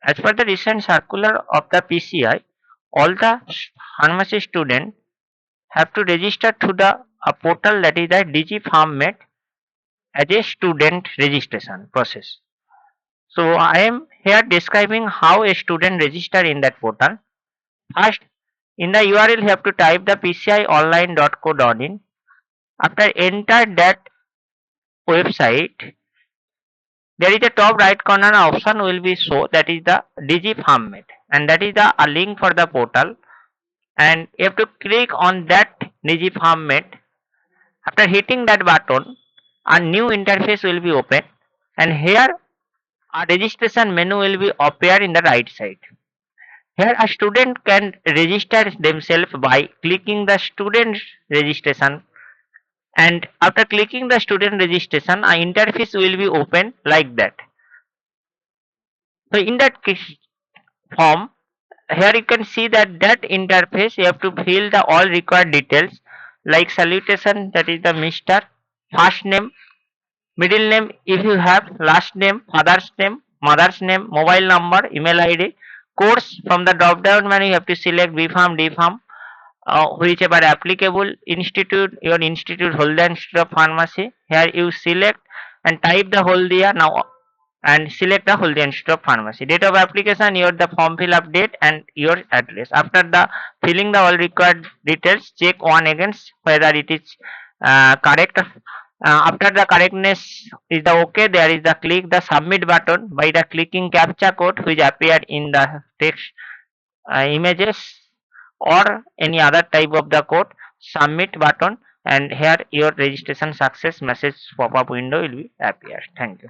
As per the recent circular of the PCI, all the pharmacy students have to register through the a portal, that is the DigiPharmMed, as a student registration process. So I am here describing how a student register in that portal. First, in the URL you have to type the pcionline.co.in. After enter that website, there is a top right corner option will be show, that is the DigiPharmMed, and that is the a link for the portal, and you have to click on that DigiPharmMed. After hitting that button, a new interface will be open, and here a registration menu will be appear in the right side. Here a student can register themselves by clicking the student registration, and after clicking the student registration, a interface will be open like that. So in that form, here you can see that interface you have to fill the all required details like salutation, that is the Mr., first name, middle name if you have, last name, father's name, mother's name, mobile number, email ID, course. From the drop down menu you have to select B Farm, D Farm, whichever applicable. Institute, your institute hold the institute of pharmacy. Here you select and type the whole year now, and select the whole institute of pharmacy. Date of application, your the form fill up date and your address. After the filling the all required details, check one against whether it is correct. After the correctness is the okay, there is the click the submit button by the clicking captcha code which appeared in the text images or any other type of the code. Submit button, and here your registration success message pop up window will be appear. Thank you.